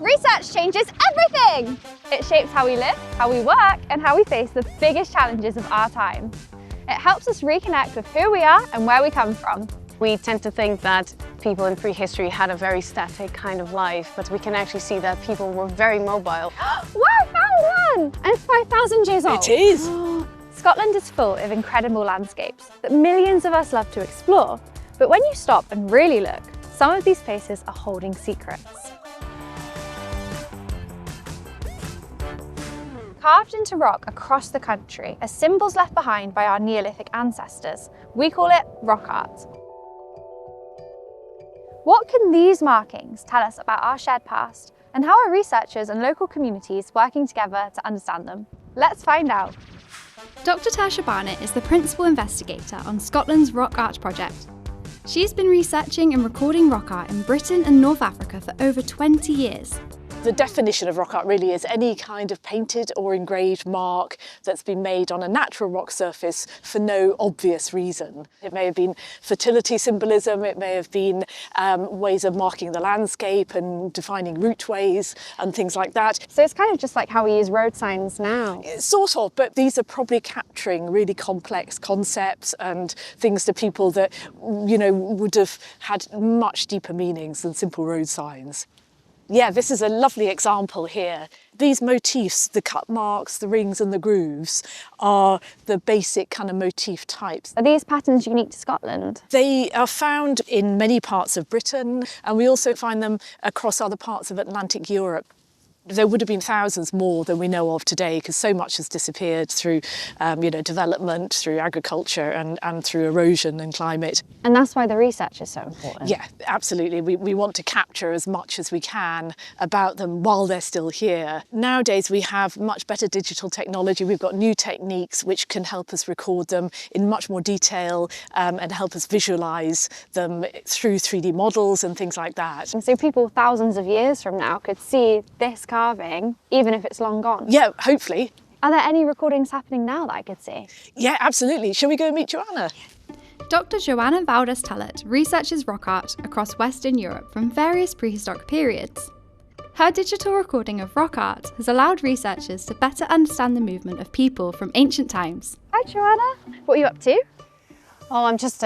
Research changes everything! It shapes how we live, how we work, and how we face the biggest challenges of our time. It helps us reconnect with who we are and where we come from. We tend to think that people in prehistory had a very static kind of life, but we can actually see that people were very mobile. Wow, found one! And it's 5,000 years old. It is! Scotland is full of incredible landscapes that millions of us love to explore. But when you stop and really look, some of these places are holding secrets. Carved into rock across the country are symbols left behind by our Neolithic ancestors. We call it rock art. What can these markings tell us about our shared past, and how are researchers and local communities working together to understand them? Let's find out. Dr. Tasha Barnett is the principal investigator on Scotland's Rock Art project. She's been researching and recording rock art in Britain and North Africa for over 20 years. The definition of rock art really is any kind of painted or engraved mark that's been made on a natural rock surface for no obvious reason. It may have been fertility symbolism, it may have been ways of marking the landscape and defining routeways and things like that. So it's kind of just like how we use road signs now. Sort of, but these are probably capturing really complex concepts and things to people that, you know, would have had much deeper meanings than simple road signs. Yeah, this is a lovely example here. These motifs, the cut marks, the rings and the grooves, are the basic kind of motif types. Are these patterns unique to Scotland? They are found in many parts of Britain, and we also find them across other parts of Atlantic Europe. There would have been thousands more than we know of today, because so much has disappeared through development, through agriculture and through erosion and climate. And that's why the research is so important. Yeah, absolutely. We want to capture as much as we can about them while they're still here. Nowadays we have much better digital technology. We've got new techniques which can help us record them in much more detail and help us visualise them through 3D models and things like that. And so people thousands of years from now could see this carving, even if it's long gone? Yeah, hopefully. Are there any recordings happening now that I could see? Yeah, absolutely. Shall we go and meet Joanna? Dr. Joanna Valdes-Tullett researches rock art across Western Europe from various prehistoric periods. Her digital recording of rock art has allowed researchers to better understand the movement of people from ancient times. Hi Joanna, what are you up to? Oh, I'm just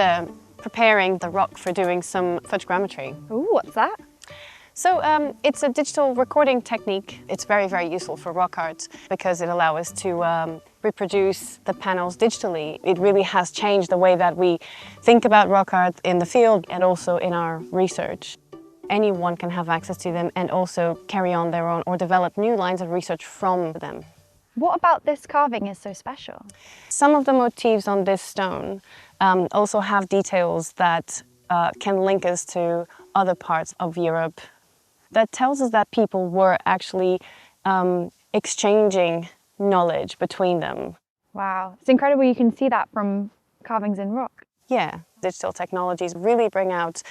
preparing the rock for doing some photogrammetry. Ooh, what's that? So it's a digital recording technique. It's very, very useful for rock art because it allows us to reproduce the panels digitally. It really has changed the way that we think about rock art in the field and also in our research. Anyone can have access to them and also carry on their own or develop new lines of research from them. What about this carving is so special? Some of the motifs on this stone also have details that can link us to other parts of Europe. That tells us that people were actually exchanging knowledge between them. Wow, it's incredible you can see that from carvings in rock. Yeah, digital technologies really bring out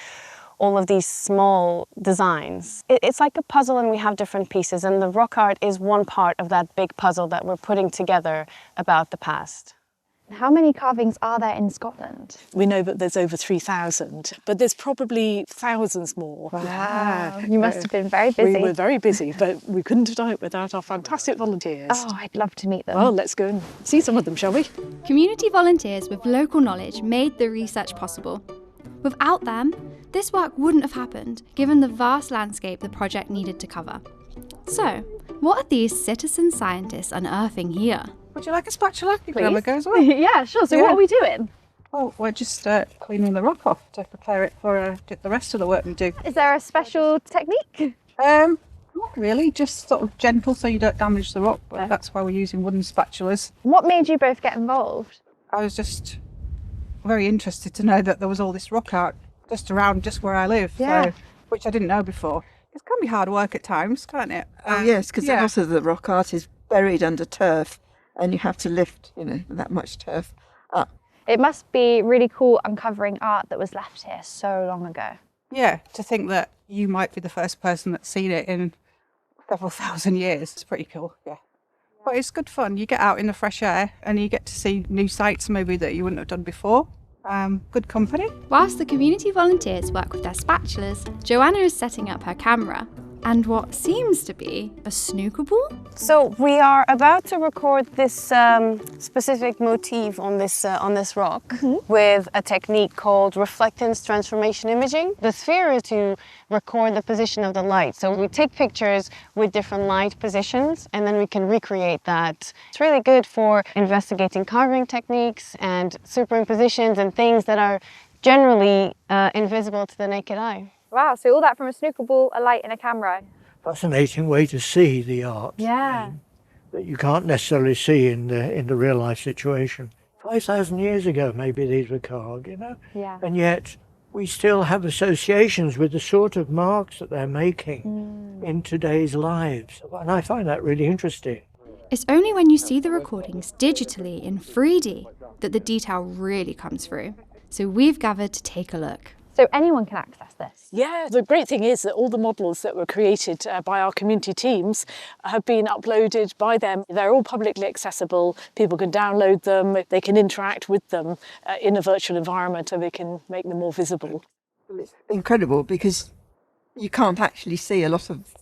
all of these small designs. It's like a puzzle and we have different pieces, and the rock art is one part of that big puzzle that we're putting together about the past. How many carvings are there in Scotland? We know that there's over 3,000, but there's probably thousands more. Wow, Yeah. you must have been very busy. We were very busy, but we couldn't have done it without our fantastic volunteers. Oh, I'd love to meet them. Well, let's go and see some of them, shall we? Community volunteers with local knowledge made the research possible. Without them, this work wouldn't have happened, given the vast landscape the project needed to cover. So, what are these citizen scientists unearthing here? Would you like a spatula? You can Please. have a go as well. Yeah, sure. So Yeah. what are we doing? Well, we're just cleaning the rock off to prepare it for the rest of the work we do. Is there a special technique? Not really, just sort of gentle so you don't damage the rock, but that's why we're using wooden spatulas. What made you both get involved? I was just very interested to know that there was all this rock art just around just where I live, Yeah. so, which I didn't know before. It can be hard work at times, can't it? Oh yes, because yeah. also the rock art is buried under turf, and you have to lift, that much turf up. It must be really cool uncovering art that was left here so long ago. Yeah, to think that you might be the first person that's seen it in several thousand years. It's pretty cool, yeah. But it's good fun. You get out in the fresh air and you get to see new sights maybe that you wouldn't have done before. Good company. Whilst the community volunteers work with their spatulas, Joanna is setting up her camera. and what seems to be a snooker ball. So we are about to record this specific motif on this rock with a technique called reflectance transformation imaging. The sphere is to record the position of the light. So we take pictures with different light positions and then we can recreate that. It's really good for investigating carving techniques and superimpositions and things that are generally invisible to the naked eye. Wow, so all that from a snooker ball, a light and a camera. Fascinating way to see the art. Yeah. That you can't necessarily see in the real life situation. 5,000 years ago maybe these were carved, you know? Yeah. And yet we still have associations with the sort of marks that they're making in today's lives. And I find that really interesting. It's only when you see the recordings digitally in 3D that the detail really comes through. So we've gathered to take a look. So anyone can access this? Yeah, the great thing is that all the models that were created by our community teams have been uploaded by them. They're all publicly accessible. People can download them, they can interact with them in a virtual environment, and they can make them more visible. It's incredible because you can't actually see a lot of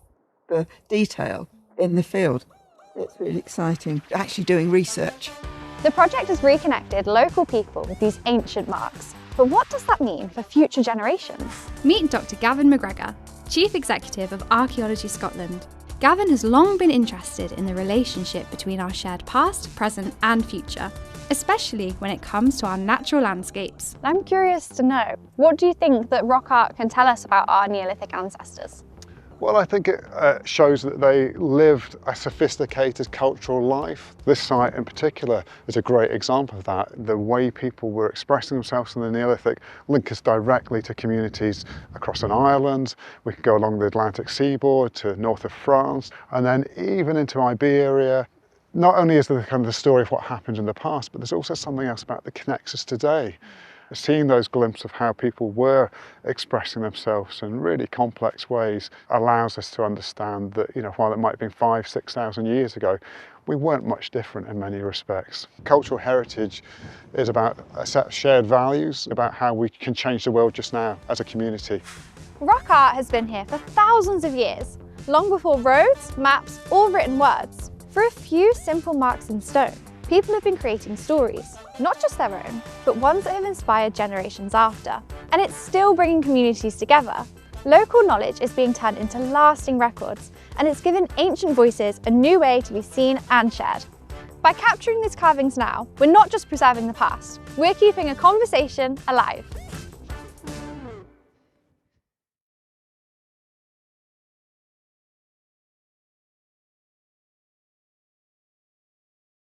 the detail in the field. It's really exciting, actually doing research. The project has reconnected local people with these ancient marks. But what does that mean for future generations? Meet Dr. Gavin McGregor, Chief Executive of Archaeology Scotland. Gavin has long been interested in the relationship between our shared past, present and future, especially when it comes to our natural landscapes. I'm curious to know, what do you think that rock art can tell us about our Neolithic ancestors? Well, I think it shows that they lived a sophisticated cultural life. This site in particular is a great example of that. The way people were expressing themselves in the Neolithic link us directly to communities across an island. We could go along the Atlantic seaboard to north of France, and then even into Iberia. Not only is there kind of the story of what happened in the past, but there's also something else about that connects us today. Seeing those glimpses of how people were expressing themselves in really complex ways allows us to understand that, you know, while it might have been 5,000 to 6,000 years ago, we weren't much different in many respects. Cultural heritage is about a set of shared values, about how we can change the world just now as a community. Rock art has been here for thousands of years, long before roads, maps, or written words. For a few simple marks in stone, people have been creating stories, not just their own, but ones that have inspired generations after. And it's still bringing communities together. Local knowledge is being turned into lasting records, and it's given ancient voices a new way to be seen and shared. By capturing these carvings now, we're not just preserving the past, we're keeping a conversation alive.